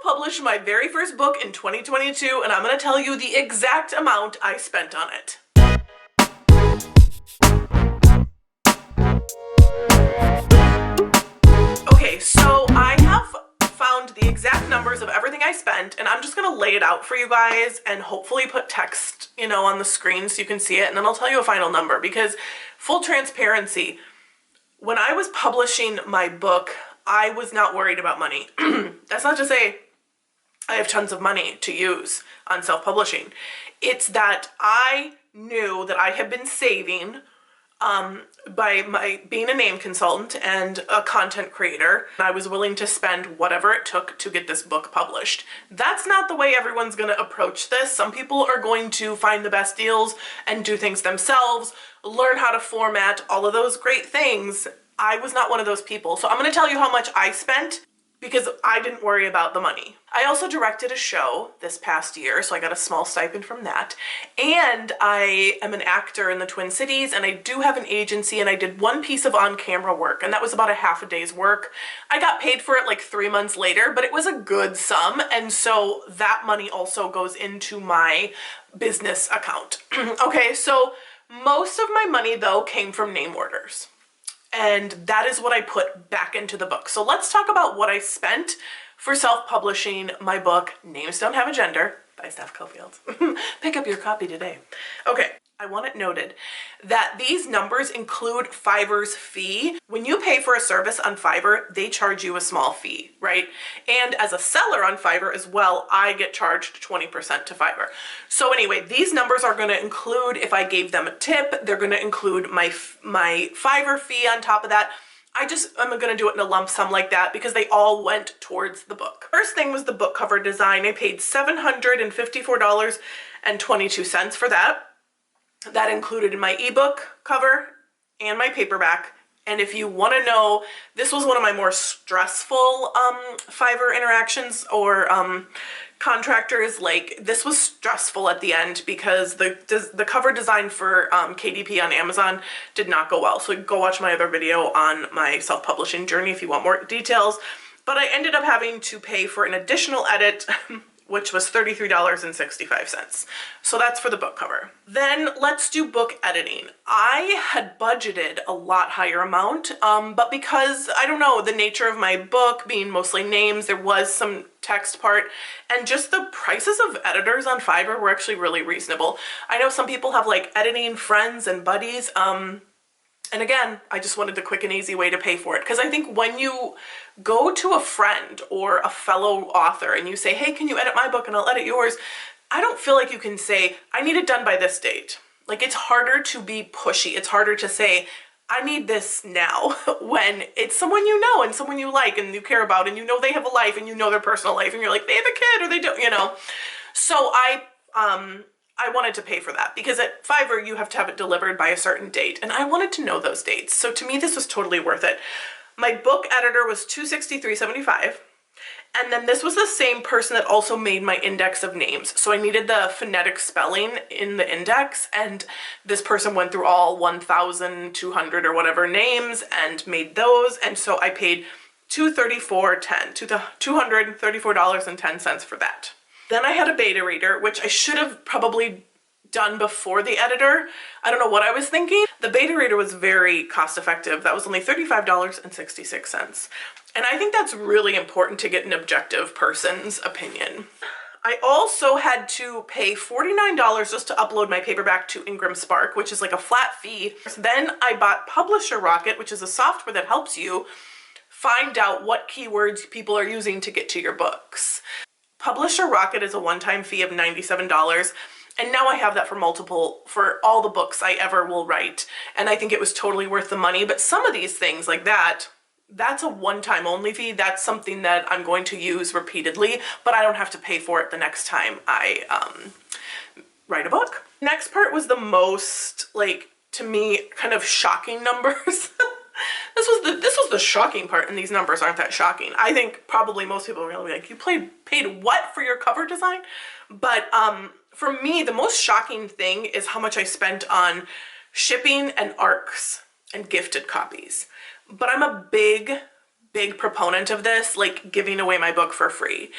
self-published my very first book in 2022, and I'm going to tell you the exact amount I spent on it. Okay, so I have found the exact numbers of everything I spent, and I'm just going to lay it out for you guys and hopefully put text, on the screen so you can see it, and then I'll tell you a final number because, full transparency, when I was publishing my book, I was not worried about money. That's not to say I have tons of money to use on self-publishing. It's that I knew that I had been saving by my being a name consultant and a content creator. I was willing to spend whatever it took to get this book published. That's not the way everyone's going to approach this. Some people are going to find the best deals and do things themselves, learn how to format, all of those great things. I was not one of those people. So I'm going to tell you how much I spent because I didn't worry about the money. I also directed a show this past year, so I got a small stipend from that. And I am an actor in the Twin Cities, and I do have an agency, and I did one piece of on-camera work, and that was about a half a day's work. I got paid for it like 3 months later, but it was a good sum, and so that money also goes into my business account. Okay, so most of my money, though, came from name orders. And that is what I put back into the book. So let's talk about what I spent for self-publishing my book, Names Don't Have a Gender, by Steph Cofield. Pick up your copy today. Okay, I want it noted that these numbers include Fiverr's fee. When you pay for a service on Fiverr, they charge you a small fee, right? And as a seller on Fiverr as well, I get charged 20% to Fiverr. So anyway, these numbers are going to include, if I gave them a tip, they're going to include my Fiverr fee on top of that. I'm going to do it in a lump sum like that because they all went towards the book. First thing was the book cover design. I paid $754.22 for that. That included my ebook cover and my paperback. And if you want to know, this was one of my more stressful Fiverr interactions or contractors. Like, this was stressful at the end because the cover design for KDP on Amazon did not go well. So go watch my other video on my self-publishing journey if you want more details. But I ended up having to pay for an additional edit which was $33.65. So that's for the book cover. Then let's do book editing. I had budgeted a lot higher amount, but because, I don't know, the nature of my book being mostly names, there was some text part, and just the prices of editors on Fiverr were actually really reasonable. I know some people have like editing friends and buddies, and again, I just wanted the quick and easy way to pay for it. Because I think when you go to a friend or a fellow author and you say, hey, can you edit my book and I'll edit yours? I don't feel like you can say, I need it done by this date. Like, it's harder to be pushy. It's harder to say, I need this now when it's someone you know and someone you like and you care about and you know they have a life and you know their personal life and you're like, they have a kid or they don't, So I wanted to pay for that because at Fiverr you have to have it delivered by a certain date, and I wanted to know those dates. So to me, this was totally worth it. My book editor was $263.75, and then this was the same person that also made my index of names. So I needed the phonetic spelling in the index, and this person went through all 1,200 or whatever names and made those, and so I paid $234.10 for that. Then I had a beta reader, which I should have probably done before the editor. I don't know what I was thinking. The beta reader was very cost effective. That was only $35.66. And I think that's really important to get an objective person's opinion. I also had to pay $49 just to upload my paperback to Ingram Spark, which is like a flat fee. Then I bought Publisher Rocket, which is a software that helps you find out what keywords people are using to get to your books. Publisher Rocket is a one-time fee of $97, and now I have that for all the books I ever will write, and I think it was totally worth the money. But some of these things like that's a one-time only fee. That's something that I'm going to use repeatedly, but I don't have to pay for it the next time I write a book. Next part was the most, like, to me, kind of shocking numbers. This was the shocking part, and these numbers aren't that shocking. I think probably most people are gonna be like, you paid what for your cover design? But for me, the most shocking thing is how much I spent on shipping and ARCs and gifted copies. But I'm a big proponent of this, like giving away my book for free.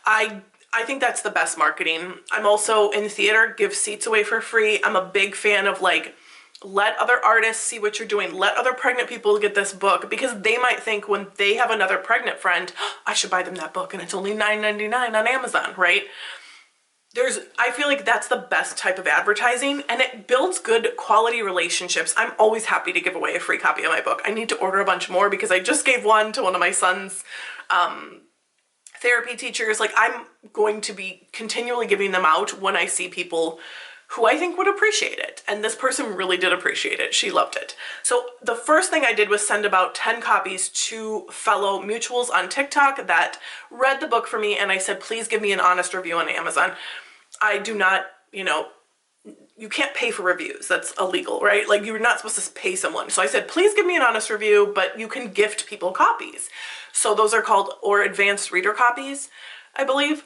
I think that's the best marketing. I'm also in theater, give seats away for free. I'm a big fan of like, let other artists see what you're doing. Let other pregnant people get this book, because they might think when they have another pregnant friend, oh, I should buy them that book and it's only $9.99 on Amazon, right? I feel like that's the best type of advertising, and it builds good quality relationships. I'm always happy to give away a free copy of my book. I need to order a bunch more because I just gave one to one of my son's therapy teachers. Like, I'm going to be continually giving them out when I see people who I think would appreciate it. And this person really did appreciate it. She loved it. So the first thing I did was send about 10 copies to fellow mutuals on TikTok that read the book for me, and I said, please give me an honest review on Amazon. I do not, you can't pay for reviews. That's illegal, right? Like, you're not supposed to pay someone. So I said, please give me an honest review, but you can gift people copies. So those are called, or advanced reader copies, I believe.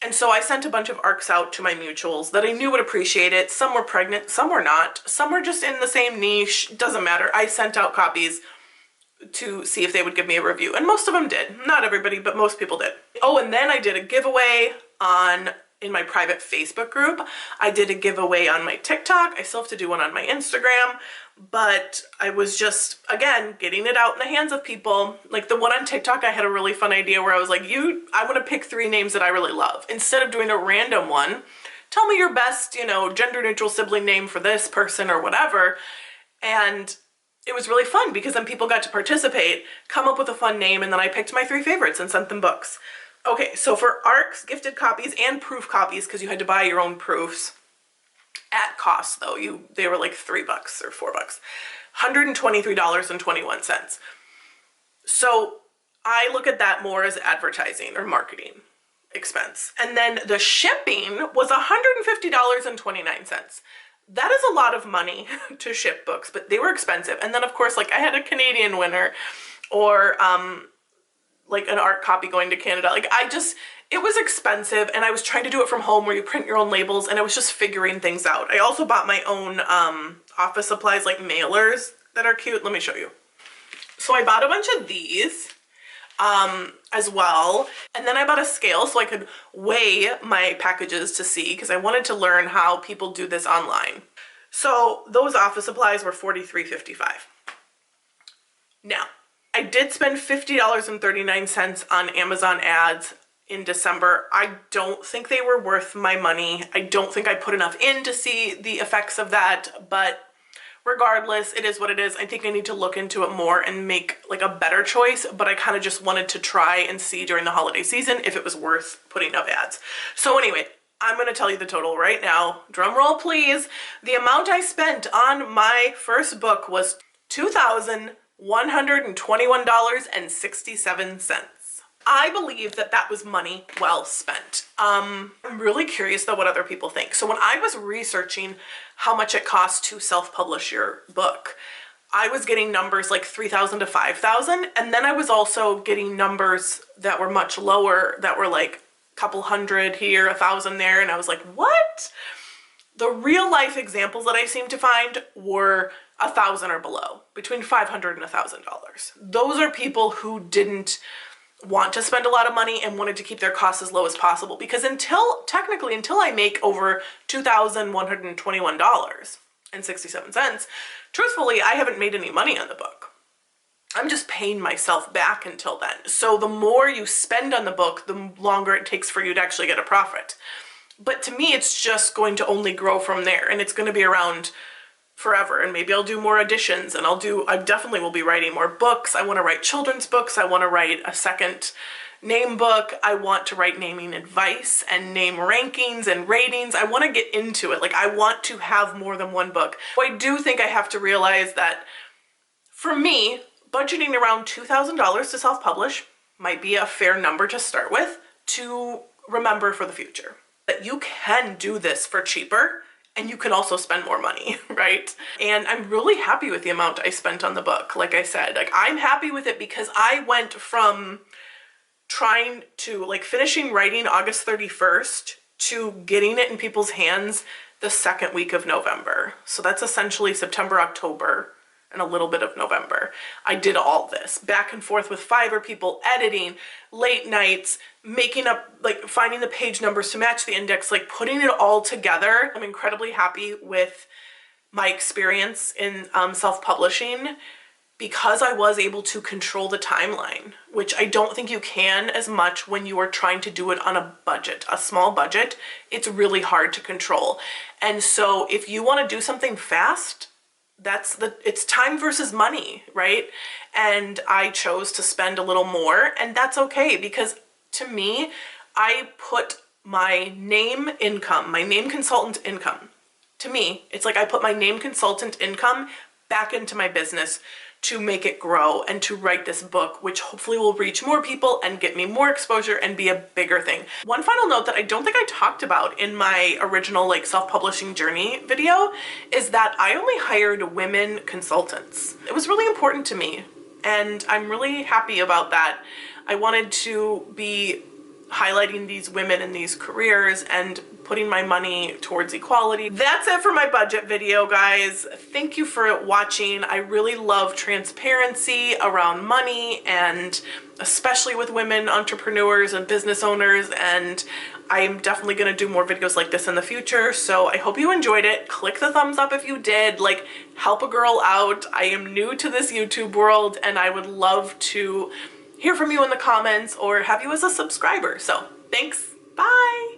And so I sent a bunch of ARCs out to my mutuals that I knew would appreciate it. Some were pregnant, some were not. Some were just in the same niche. Doesn't matter. I sent out copies to see if they would give me a review. And most of them did. Not everybody, but most people did. Oh, and then I did a giveaway in my private Facebook group. I did a giveaway on my TikTok. I still have to do one on my Instagram. But I was just, again, getting it out in the hands of people. Like the one on TikTok, I had a really fun idea where I was like, I want to pick 3 names that I really love. Instead of doing a random one, tell me your best, gender neutral sibling name for this person or whatever. And it was really fun because then people got to participate, come up with a fun name, and then I picked my 3 favorites and sent them books. Okay, so for ARCs, gifted copies, and proof copies, because you had to buy your own proofs, at cost though, they were like $3 or $4, $123.21. So I look at that more as advertising or marketing expense. And then the shipping was $150.29. That is a lot of money to ship books, but they were expensive. And then of course, like I had a Canadian winner, or like an art copy going to Canada. Like it was expensive, and I was trying to do it from home where you print your own labels, and I was just figuring things out. I also bought my own office supplies, like mailers that are cute. Let me show you. So I bought a bunch of these as well, and then I bought a scale so I could weigh my packages to see, because I wanted to learn how people do this online. So those office supplies were $43.55. Now, I did spend $50.39 on Amazon ads in December. I don't think they were worth my money. I don't think I put enough in to see the effects of that, but regardless, it is what it is. I think I need to look into it more and make like a better choice, but I kind of just wanted to try and see during the holiday season if it was worth putting up ads. So anyway, I'm going to tell you the total right now. Drum roll, please. The amount I spent on my first book was $2,121.67. I believe that was money well spent. I'm really curious though what other people think. So when I was researching how much it costs to self-publish your book, I was getting numbers like $3,000 to $5,000, and then I was also getting numbers that were much lower, that were like a couple hundred here, 1,000 there, and I was like, what? The real life examples that I seem to find were 1,000 or below, between $500 and $1,000. Those are people who didn't want to spend a lot of money and wanted to keep their costs as low as possible, because until I make over $2,121.67, truthfully, I haven't made any money on the book. I'm just paying myself back until then. So the more you spend on the book, the longer it takes for you to actually get a profit. But to me, it's just going to only grow from there, and it's going to be around forever. And maybe I'll do more editions, and I definitely will be writing more books. I want to write children's books. I want to write a second name book. I want to write naming advice and name rankings and ratings. I want to get into it. Like, I want to have more than one book. I do think I have to realize that for me, budgeting around $2,000 to self-publish might be a fair number to start with, to remember for the future. That you can do this for cheaper, and you can also spend more money, right? And I'm really happy with the amount I spent on the book. Like I said, like I'm happy with it because I went from trying to finishing writing August 31st to getting it in people's hands the second week of November. So that's essentially September, October, and a little bit of November. I did all this back and forth with Fiverr people, editing, late nights, making up, like finding the page numbers to match the index, like putting it all together. I'm incredibly happy with my experience in self-publishing because I was able to control the timeline, which I don't think you can as much when you are trying to do it on a budget, a small budget. It's really hard to control. And so if you want to do something fast, it's time versus money, right? And I chose to spend a little more, and that's okay, because to me, I put my name income, my name consultant income. To me, it's like I put my name consultant income back into my business to make it grow and to write this book, which hopefully will reach more people and get me more exposure and be a bigger thing. One final note that I don't think I talked about in my original like self-publishing journey video is that I only hired women consultants. It was really important to me, and I'm really happy about that. I wanted to be highlighting these women in these careers and putting my money towards equality. That's it for my budget video, guys. Thank you for watching. I really love transparency around money, and especially with women entrepreneurs and business owners, and I'm definitely gonna do more videos like this in the future. So I hope you enjoyed it. Click the thumbs up if you did. Like, help a girl out. I am new to this YouTube world, and I would love to hear from you in the comments or have you as a subscriber. So thanks, bye.